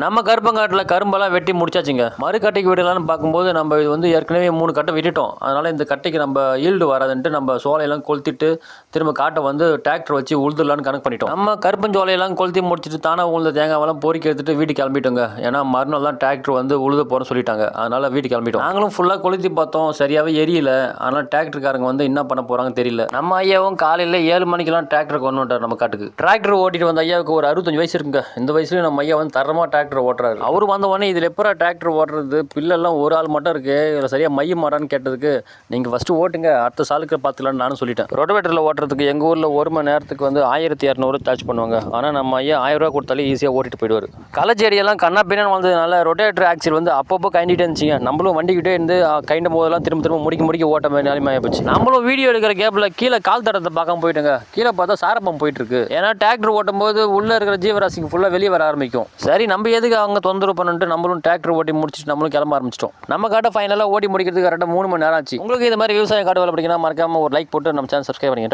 நம்ம கருப்பங்காட்டில் கரும்பெல்லாம் வெட்டி முடிச்சாச்சுங்க. மறுக்கட்டைக்கு விடலான்னு பார்க்கும்போது நம்ம இது வந்து ஏற்கனவே 3 கட்டை விட்டுட்டோம். அதனால் இந்த கட்டைக்கு நம்ம ஈல்டு வராதுன்ட்டு நம்ம சோலையெல்லாம் கொளுத்திட்டு திரும்ப காட்டை வந்து டிராக்டர் வச்சு உழுதுலான்னு கணக்கு பண்ணிட்டோம். நம்ம கருப்பஞ்சோலையெல்லாம் கொளுத்தி முடிச்சுட்டு தானாக உழுந்த தேங்காவெல்லாம் பொறுக்கி எடுத்துட்டு வீட்டுக்கு கிளம்பிட்டோங்க. ஏன்னா மறுநாள் தான் டிராக்டர் வந்து உழுத போகிறோன்னு சொல்லிட்டாங்க. அதனால் வீட்டுக்கு கிளம்பிட்டோம். நாங்களும் ஃபுல்லாக கொளுத்தி பார்த்தோம், சரியாகவே எரியல. ஆனால் டிராக்டருக்காரங்க வந்து என்ன பண்ண போகிறாங்கன்னு தெரியல. நம்ம ஐயாவும் காலையில் 7 மணிக்கெல்லாம் டிராக்டர் கொண்டு வந்துட்டார் நம்ம காட்டுக்கு. டிராக்டர் ஓட்டிட்டு வந்த ஐயாவுக்கு ஒரு 65 வயசு இருக்குங்க. இந்த வயசுல நம்ம ஐயா வந்து தரமாக டிராக்டர் ஓட்டுறாரு. அவரு வந்த உடனே இதில் எப்போ டிராக்டர் ஓட்டுறது, பில்லெல்லாம் ஒரு ஆள் மட்டும் இருக்கு, இதில் சரியாக மைய மாட்டான்னு கேட்டதுக்கு நீங்கள் ஃபஸ்ட்டு ஓட்டுங்க, அடுத்த சாலுக்கு பார்த்துக்கலான்னு நானும் சொல்லிட்டேன். ரொட்டவேட்டரில் ஓட்டுறதுக்கு எங்கள் ஊரில் 1 மணி நேரத்துக்கு வந்து 1200 சார்ஜ் பண்ணுவாங்க. ஆனால் நம்ம ஐயா 1000 ரூபா கொடுத்தாலே ஈஸியாக ஓட்டிட்டு போயிடுவார். களச்செடியெல்லாம் கண்ணா பின்னான்னு வந்ததுனால ரொட்டேட்டர் ஆக்சில் வந்து அப்பப்போ கைண்டிட்டே இருந்துச்சுங்க. நம்மளும் வண்டிக்கிட்டே இருந்து கைண்டும் போதெல்லாம் திரும்ப முடிக்க ஓட்ட மாதிரி நிலைமையாக போச்சு. நம்மளும் வீடியோ எடுக்கிற கேப்பில் கீழே கால் தடத்தை பார்க்காம போயிட்டுங்க. கீழே பார்த்தா சாரப்பம் போயிட்டு இருக்கு. ஏன்னா டிராக்டர் ஓட்டும் போது உள்ளே இருக்கிற ஜீவராசிக்கு ஃபுல்லாக வெளியே வர ஆரம்பிக்கும். சரி, நம்ம எதுக்கு அவங்க தொந்தரவு பண்ணிட்டு நம்மளும் டிராக்டர் ஓட்டி முடிச்சுட்டு நம்மளும் கிளம்ப ஆரம்பிச்சிட்டோம். நம்ம காட்டை ஃபைனலாக ஓட்டி முடிக்கிறதுக்கு கரெக்டாக 3 மணி நேரம் ஆச்சு. உங்களுக்கு இது மாதிரி விவசாய காட்டு வேலை பிடிக்குன்னா மறக்காம ஒரு லைக் போட்டு நம்ம சேனல் சப்ஸ்கிரைப் பண்ணிங்க.